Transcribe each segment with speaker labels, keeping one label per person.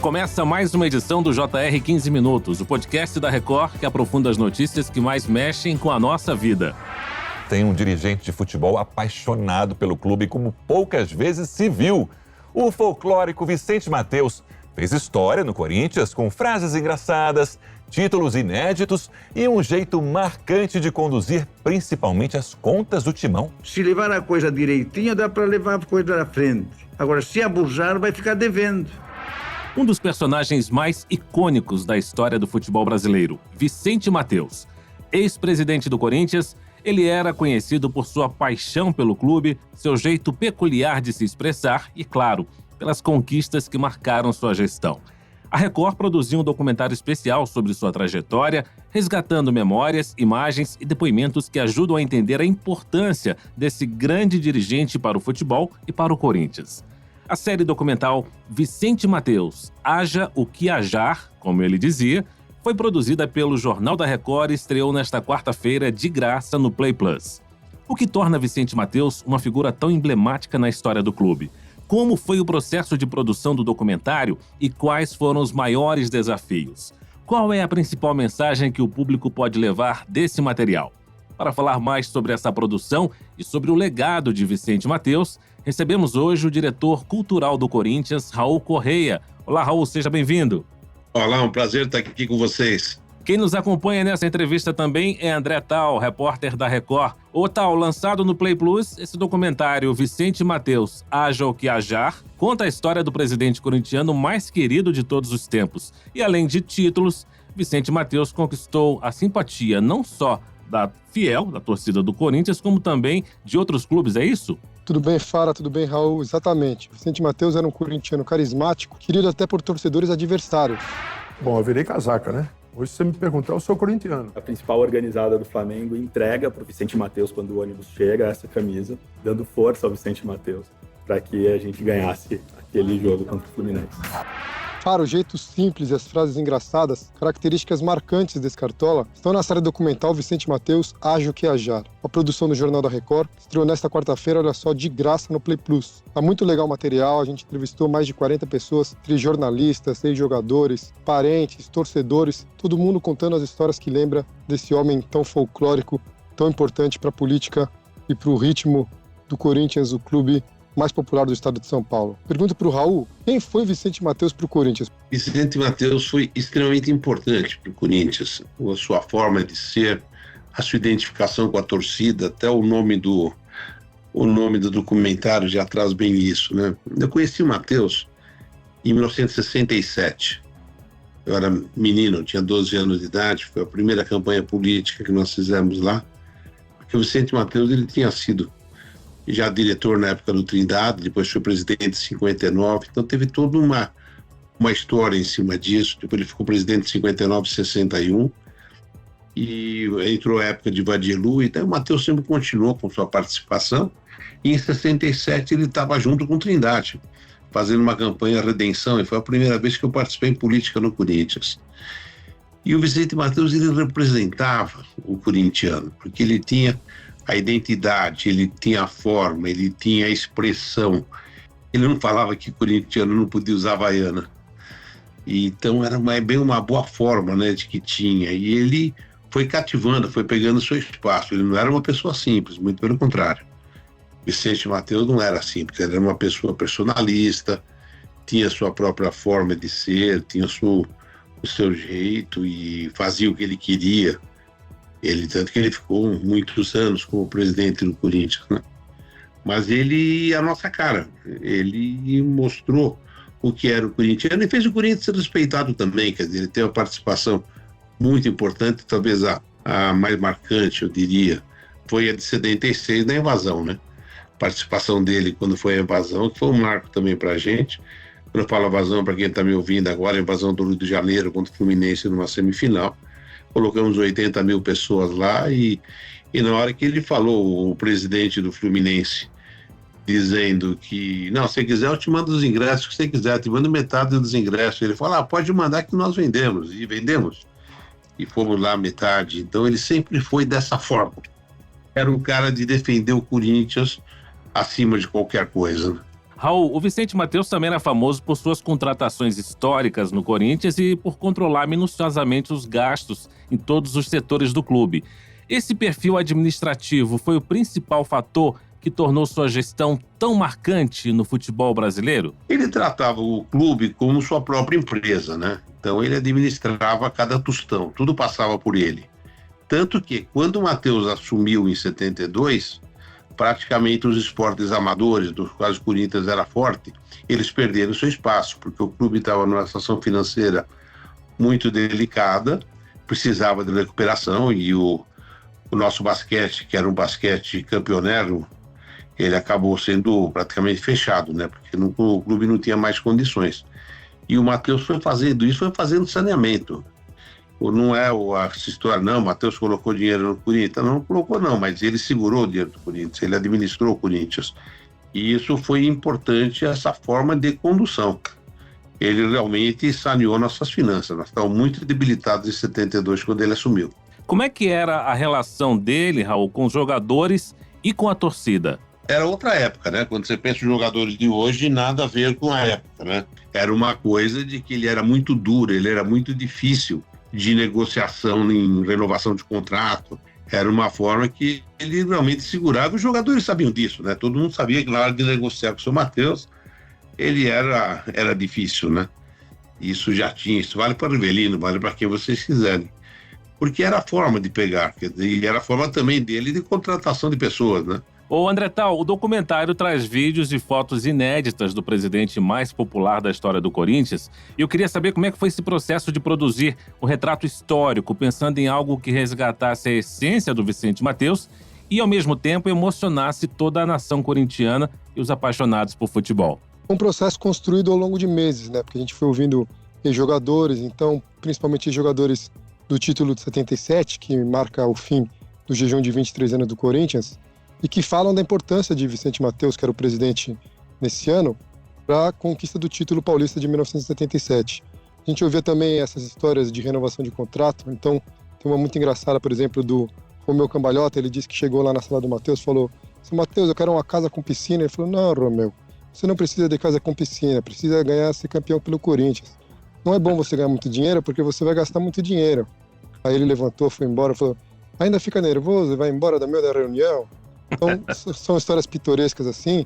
Speaker 1: Começa mais uma edição do JR 15 Minutos, o podcast da Record que aprofunda as notícias que mais mexem com a nossa vida.
Speaker 2: Tem um dirigente de futebol apaixonado pelo clube como poucas vezes se viu. O folclórico Vicente Matheus fez história no Corinthians com frases engraçadas, títulos inéditos e um jeito marcante de conduzir principalmente as contas do timão.
Speaker 3: Se levar a coisa direitinho, dá para levar a coisa à frente. Agora, se abusar, vai ficar devendo.
Speaker 1: Um dos personagens mais icônicos da história do futebol brasileiro, Vicente Matheus. Ex-presidente do Corinthians, ele era conhecido por sua paixão pelo clube, seu jeito peculiar de se expressar e, claro, pelas conquistas que marcaram sua gestão. A Record produziu um documentário especial sobre sua trajetória, resgatando memórias, imagens e depoimentos que ajudam a entender a importância desse grande dirigente para o futebol e para o Corinthians. A série documental Vicente Matheus, Haja o que hajar, como ele dizia, foi produzida pelo Jornal da Record e estreou nesta quarta-feira de graça no Play Plus. O que torna Vicente Matheus uma figura tão emblemática na história do clube? Como foi o processo de produção do documentário e quais foram os maiores desafios? Qual é a principal mensagem que o público pode levar desse material? Para falar mais sobre essa produção e sobre o legado de Vicente Matheus, recebemos hoje o diretor cultural do Corinthians, Raul Correia. Olá, Raul, seja bem-vindo.
Speaker 4: Olá, um prazer estar aqui com vocês.
Speaker 1: Quem nos acompanha nessa entrevista também é André Tal, repórter da Record. Ô Tal, lançado no Play Plus, esse documentário Vicente Matheus, Haja o que hajar, conta a história do presidente corintiano mais querido de todos os tempos. E além de títulos, Vicente Matheus conquistou a simpatia não só da torcida do Corinthians, como também de outros clubes, é isso?
Speaker 5: Tudo bem, Fara, tudo bem, Raul? Exatamente. Vicente Matheus era um corintiano carismático, querido até por torcedores adversários.
Speaker 6: Bom, eu virei casaca, né? Hoje, se você me perguntar, eu sou corintiano.
Speaker 7: A principal organizada do Flamengo entrega para o Vicente Matheus, quando o ônibus chega, essa camisa, dando força ao Vicente Matheus, para que a gente ganhasse aquele jogo contra o Fluminense.
Speaker 5: Fara, o jeito simples e as frases engraçadas, características marcantes desse cartola, estão na série documental Vicente Matheus, Haja o que hajar. A produção do Jornal da Record estreou nesta quarta-feira, olha só, de graça no Play Plus. Tá muito legal o material, a gente entrevistou mais de 40 pessoas, entre jornalistas, ex-jogadores, parentes, torcedores, todo mundo contando as histórias que lembra desse homem tão folclórico, tão importante para a política e para o ritmo do Corinthians, o clube mais popular do estado de São Paulo. Pergunto para o Raul, quem foi Vicente Matheus para o Corinthians?
Speaker 4: Vicente Matheus foi extremamente importante para o Corinthians. A sua forma de ser, a sua identificação com a torcida, até o nome do documentário já traz bem isso, né? Eu conheci o Matheus em 1967. Eu era menino, tinha 12 anos de idade, foi a primeira campanha política que nós fizemos lá, porque o Vicente Matheus ele tinha sido já diretor na época do Trindade, depois foi presidente em 59, então teve toda uma história em cima disso. Depois ele ficou presidente em 59, 61, e entrou a época de Vadielu, então o Matheus sempre continuou com sua participação, e em 67 ele estava junto com o Trindade, fazendo uma campanha Redenção, e foi a primeira vez que eu participei em política no Corinthians. E o Vicente Matheus, ele representava o corintiano, porque ele tinha a identidade, ele tinha a forma, ele tinha a expressão. Ele não falava que corintiano não podia usar havaiana. E então era bem uma boa forma, né, de que tinha. E ele foi cativando, foi pegando seu espaço. Ele não era uma pessoa simples, muito pelo contrário. Vicente Matheus não era simples, ele era uma pessoa personalista, tinha sua própria forma de ser, tinha o seu jeito e fazia o que ele queria. Tanto que ele ficou muitos anos como presidente do Corinthians, né? Mas ele é a nossa cara. Ele mostrou o que era o corintiano e fez o Corinthians ser respeitado também. Quer dizer, ele teve uma participação muito importante, talvez a mais marcante, eu diria, foi a de 76 na invasão, né? A participação dele quando foi a invasão, que foi um marco também pra gente. Quando eu falo invasão, para quem está me ouvindo agora, a invasão do Rio de Janeiro contra o Fluminense numa semifinal. Colocamos 80 mil pessoas lá e na hora que ele falou, o presidente do Fluminense, dizendo que, não, se quiser eu te mando os ingressos que você quiser, eu te mando metade dos ingressos. Ele falou, pode mandar que nós vendemos. E vendemos. E fomos lá metade. Então ele sempre foi dessa forma. Era um cara de defender o Corinthians acima de qualquer coisa, né?
Speaker 1: Raul, o Vicente Matteus também era famoso por suas contratações históricas no Corinthians e por controlar minuciosamente os gastos em todos os setores do clube. Esse perfil administrativo foi o principal fator que tornou sua gestão tão marcante no futebol brasileiro?
Speaker 4: Ele tratava o clube como sua própria empresa, né? Então ele administrava cada tostão, tudo passava por ele. Tanto que, quando o Matteus assumiu em 72, praticamente os esportes amadores, dos quais o Corinthians era forte, eles perderam seu espaço, porque o clube estava numa situação financeira muito delicada, precisava de recuperação, e o nosso basquete, que era um basquete campeonato, ele acabou sendo praticamente fechado, né? Porque o clube não tinha mais condições. E o Matteus foi fazendo isso, foi fazendo saneamento. Não é essa história, não, o Matteus colocou dinheiro no Corinthians. Não colocou não, mas ele segurou o dinheiro do Corinthians, ele administrou o Corinthians. E isso foi importante, essa forma de condução. Ele realmente saneou nossas finanças. Nós estávamos muito debilitados em 72, quando ele assumiu.
Speaker 1: Como é que era a relação dele, Raul, com os jogadores e com a torcida?
Speaker 4: Era outra época, né? Quando você pensa nos jogadores de hoje, nada a ver com a época, né? Era uma coisa de que ele era muito duro, ele era muito difícil de negociação em renovação de contrato. Era uma forma que ele realmente segurava. Os jogadores sabiam disso, né? Todo mundo sabia que na hora de negociar com o seu Matteus, ele era difícil, né? Isso já tinha, isso vale para o Rivelino, vale para quem vocês quiserem. Porque era a forma de pegar, e era a forma também dele de contratação de pessoas, né?
Speaker 1: Ô André Tal, o documentário traz vídeos e fotos inéditas do presidente mais popular da história do Corinthians. E eu queria saber como é que foi esse processo de produzir um retrato histórico, pensando em algo que resgatasse a essência do Vicente Matteus e, ao mesmo tempo, emocionasse toda a nação corintiana e os apaixonados por futebol.
Speaker 5: Um processo construído ao longo de meses, né? Porque a gente foi ouvindo jogadores, então, principalmente jogadores do título de 77, que marca o fim do jejum de 23 anos do Corinthians, e que falam da importância de Vicente Matteus, que era o presidente nesse ano, para a conquista do título paulista de 1977. A gente ouvia também essas histórias de renovação de contrato, então tem uma muito engraçada, por exemplo, do Romeu Cambalhota. Ele disse que chegou lá na sala do Matteus e falou: "Seu Matteus, eu quero uma casa com piscina." Ele falou: "Não, Romeu, você não precisa de casa com piscina, precisa ganhar, ser campeão pelo Corinthians. Não é bom você ganhar muito dinheiro, porque você vai gastar muito dinheiro." Aí ele levantou, foi embora, falou: "Ainda fica nervoso e vai embora da meio da reunião?" Então, são histórias pitorescas assim,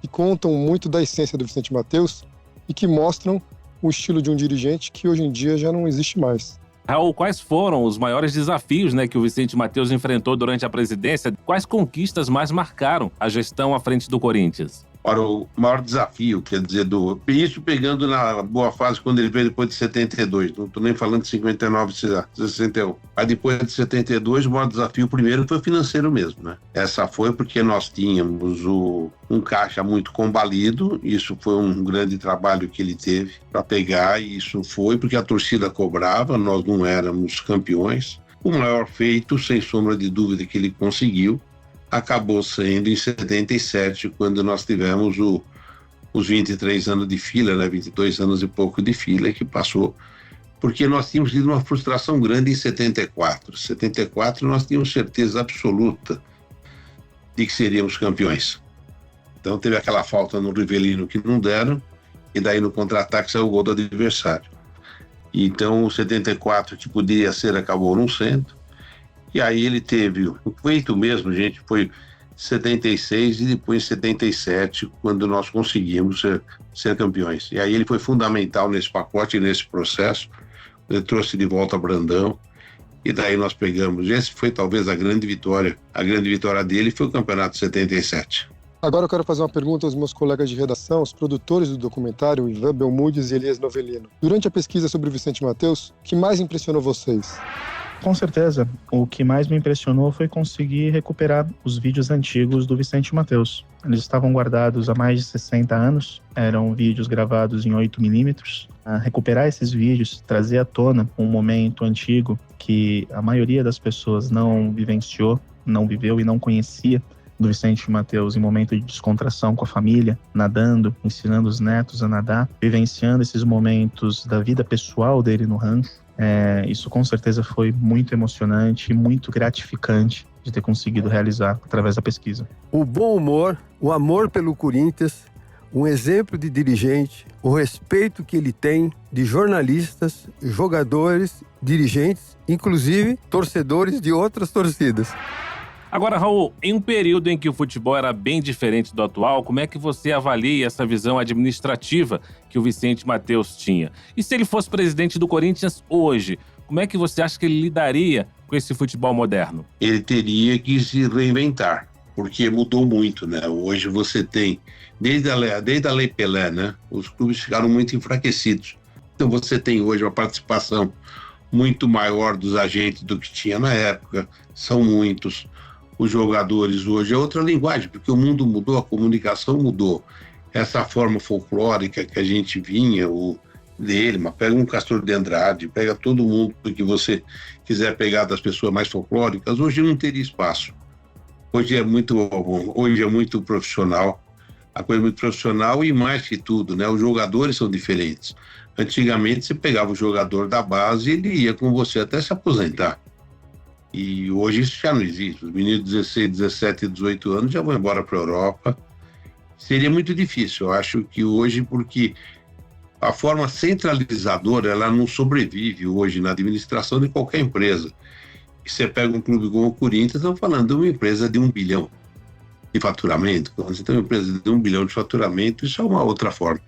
Speaker 5: que contam muito da essência do Vicente Matteus e que mostram o estilo de um dirigente que hoje em dia já não existe mais.
Speaker 1: Raul, quais foram os maiores desafios, que o Vicente Matteus enfrentou durante a presidência? Quais conquistas mais marcaram a gestão à frente do Corinthians?
Speaker 4: Ora, o maior desafio, quer dizer, isso pegando na boa fase quando ele veio depois de 72, não estou nem falando de 59, 61. Aí depois de 72, o maior desafio primeiro foi o financeiro mesmo, né? Essa foi porque nós tínhamos um caixa muito combalido, isso foi um grande trabalho que ele teve para pegar, e isso foi porque a torcida cobrava, nós não éramos campeões. O maior feito, sem sombra de dúvida, que ele conseguiu, acabou sendo em 77, quando nós tivemos os 23 anos de fila, né? 22 anos e pouco de fila que passou, porque nós tínhamos tido uma frustração grande em 74. Em 74 nós tínhamos certeza absoluta de que seríamos campeões. Então teve aquela falta no Rivelino que não deram, e daí no contra-ataque saiu o gol do adversário. Então o 74 que poderia ser acabou não sendo. E aí ele teve o feito mesmo, gente, foi 76 e depois 77, quando nós conseguimos ser campeões. E aí ele foi fundamental nesse pacote, nesse processo. Ele trouxe de volta Brandão, e daí nós pegamos. Esse foi talvez a grande vitória. A grande vitória dele foi o campeonato de 77.
Speaker 5: Agora eu quero fazer uma pergunta aos meus colegas de redação, os produtores do documentário, Ivan Belmudes e Elias Novelino. Durante a pesquisa sobre o Vicente Matteus, o que mais impressionou vocês?
Speaker 8: Com certeza, o que mais me impressionou foi conseguir recuperar os vídeos antigos do Vicente Matteus. Eles estavam guardados há mais de 60 anos, eram vídeos gravados em 8mm. Recuperar esses vídeos, trazer à tona um momento antigo que a maioria das pessoas não vivenciou, não viveu e não conhecia, do Vicente Matteus em momento de descontração com a família, nadando, ensinando os netos a nadar, vivenciando esses momentos da vida pessoal dele no rancho. Isso com certeza foi muito emocionante e muito gratificante de ter conseguido realizar através da pesquisa.
Speaker 9: O bom humor, o amor pelo Corinthians, um exemplo de dirigente, o respeito que ele tem de jornalistas, jogadores, dirigentes, inclusive torcedores de outras torcidas.
Speaker 1: Agora, Raul, em um período em que o futebol era bem diferente do atual, como é que você avalia essa visão administrativa que o Vicente Matteus tinha? E se ele fosse presidente do Corinthians hoje, como é que você acha que ele lidaria com esse futebol moderno?
Speaker 4: Ele teria que se reinventar, porque mudou muito, né? Hoje você tem, desde a Lei Pelé, né? Os clubes ficaram muito enfraquecidos. Então você tem hoje uma participação muito maior dos agentes do que tinha na época, são muitos. Os jogadores hoje é outra linguagem, porque o mundo mudou, a comunicação mudou. Essa forma folclórica que a gente vinha, dele, mas pega um Castor de Andrade, pega todo mundo que você quiser pegar das pessoas mais folclóricas, hoje não teria espaço. Hoje é muito profissional, a coisa é muito profissional e mais que tudo, né? Os jogadores são diferentes. Antigamente você pegava o jogador da base e ele ia com você até se aposentar. E hoje isso já não existe. Os meninos de 16, 17 e 18 anos já vão embora para a Europa. Seria muito difícil, eu acho que hoje, porque a forma centralizadora, ela não sobrevive hoje na administração de qualquer empresa. E você pega um clube como o Corinthians, estamos falando de uma empresa de 1 bilhão de faturamento. Quando você tem uma empresa de 1 bilhão de faturamento, isso é uma outra forma.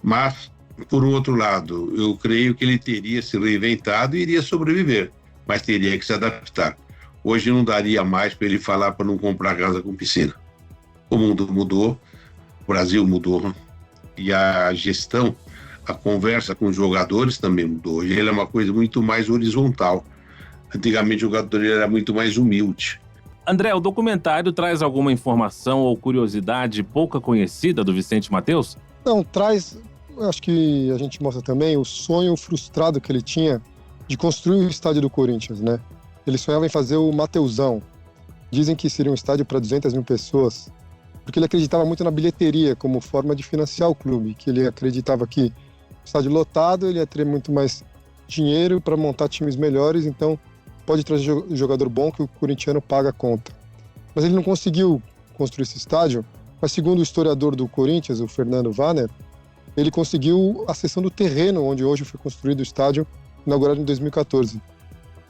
Speaker 4: Mas, por um outro lado, eu creio que ele teria se reinventado e iria sobreviver, mas teria que se adaptar. Hoje não daria mais para ele falar para não comprar casa com piscina. O mundo mudou, o Brasil mudou, e a gestão, a conversa com os jogadores também mudou. Hoje ele é uma coisa muito mais horizontal. Antigamente o jogador era muito mais humilde.
Speaker 1: André, o documentário traz alguma informação ou curiosidade pouca conhecida do Vicente Matteus?
Speaker 5: Não, traz, acho que a gente mostra também o sonho frustrado que ele tinha de construir o estádio do Corinthians, né? Ele sonhava em fazer o Mateusão. Dizem que seria um estádio para 200 mil pessoas, porque ele acreditava muito na bilheteria como forma de financiar o clube, que ele acreditava que o estádio lotado ele ia ter muito mais dinheiro para montar times melhores, então pode trazer jogador bom que o corintiano paga a conta. Mas ele não conseguiu construir esse estádio, mas segundo o historiador do Corinthians, o Fernando Wanner, ele conseguiu a cessão do terreno onde hoje foi construído o estádio, inaugurado em 2014.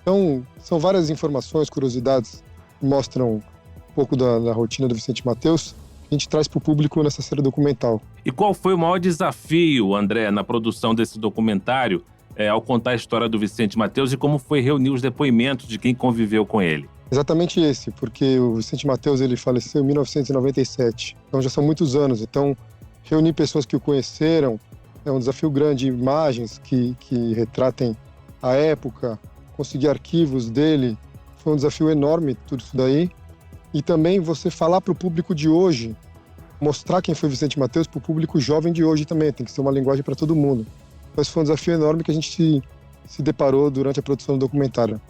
Speaker 5: Então, são várias informações, curiosidades que mostram um pouco da rotina do Vicente Matteus, que a gente traz para o público nessa série documental.
Speaker 1: E qual foi o maior desafio, André, na produção desse documentário, ao contar a história do Vicente Matteus e como foi reunir os depoimentos de quem conviveu com ele?
Speaker 5: Exatamente esse, porque o Vicente Matteus ele faleceu em 1997, então já são muitos anos. Então, reunir pessoas que o conheceram é um desafio grande, imagens que retratem a época, conseguir arquivos dele, foi um desafio enorme, tudo isso daí. E também você falar para o público de hoje, mostrar quem foi Vicente Matteus para o público jovem de hoje também, tem que ser uma linguagem para todo mundo. Mas foi um desafio enorme que a gente se deparou durante a produção do documentário.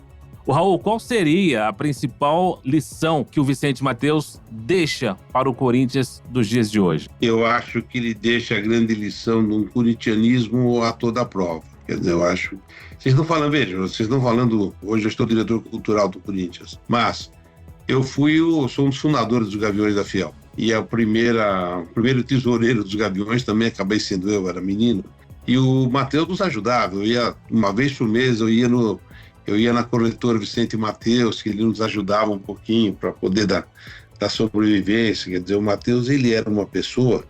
Speaker 1: O Raul, qual seria a principal lição que o Vicente Matteus deixa para o Corinthians dos dias de hoje?
Speaker 4: Eu acho que ele deixa a grande lição de um corintianismo a toda prova. Quer dizer, eu acho... Vocês estão falando, vejam, vocês estão falando... Hoje eu estou diretor cultural do Corinthians, mas eu sou um dos fundadores dos Gaviões da Fiel. E o primeiro tesoureiro dos Gaviões também acabei sendo eu, era menino. E o Matteus nos ajudava. Eu ia, uma vez por mês, eu ia na corretora Vicente Matteus, que ele nos ajudava um pouquinho para poder dar sobrevivência. Quer dizer, o Matteus, ele era uma pessoa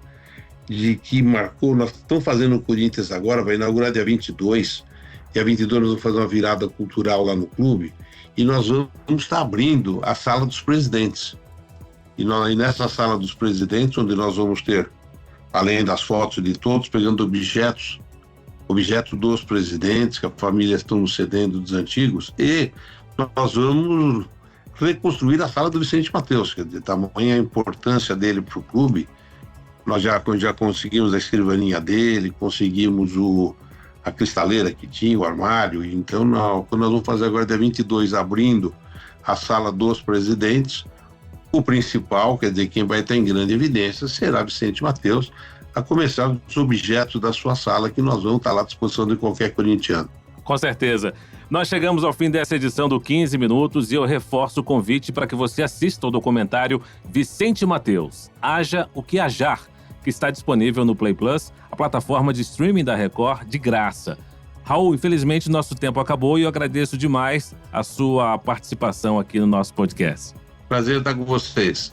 Speaker 4: que marcou. Nós estamos fazendo o Corinthians agora, vai inaugurar dia 22, dia 22 nós vamos fazer uma virada cultural lá no clube, e nós vamos estar abrindo a sala dos presidentes. E nessa sala dos presidentes, onde nós vamos ter, além das fotos de todos, pegando objetos dos presidentes, que a família estão nos cedendo dos antigos, e nós vamos reconstruir a sala do Vicente Matteus, quer dizer, tamanha a importância dele para o clube. Nós já conseguimos a escrivaninha dele, conseguimos a cristaleira que tinha, o armário, então quando nós vamos fazer agora dia 22, abrindo a sala dos presidentes, o principal, quer dizer, quem vai estar em grande evidência será Vicente Matteus, a começar dos objetos da sua sala, que nós vamos estar lá à disposição de qualquer corintiano.
Speaker 1: Com certeza. Nós chegamos ao fim dessa edição do 15 Minutos e eu reforço o convite para que você assista ao documentário Vicente Matteus, Haja o que Hajar, que está disponível no Play Plus, a plataforma de streaming da Record, de graça. Raul, infelizmente nosso tempo acabou e eu agradeço demais a sua participação aqui no nosso podcast.
Speaker 4: Prazer estar com vocês.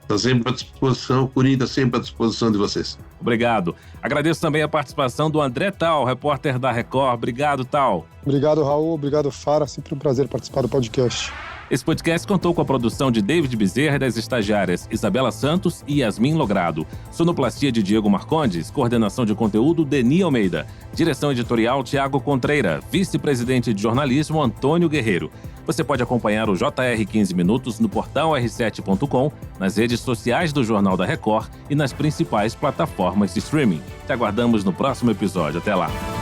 Speaker 4: Está sempre à disposição, o Corinthians sempre à disposição de vocês.
Speaker 1: Obrigado. Agradeço também a participação do André Tal, repórter da Record. Obrigado, Tal.
Speaker 5: Obrigado, Raul. Obrigado, Fara. Sempre um prazer participar do podcast.
Speaker 1: Esse podcast contou com a produção de David Bezerra e das estagiárias Isabela Santos e Yasmin Logrado. Sonoplastia de Diego Marcondes, coordenação de conteúdo Deni Almeida. Direção editorial Tiago Contreira, vice-presidente de jornalismo Antônio Guerreiro. Você pode acompanhar o JR 15 Minutos no portal r7.com, nas redes sociais do Jornal da Record e nas principais plataformas de streaming. Te aguardamos no próximo episódio. Até lá!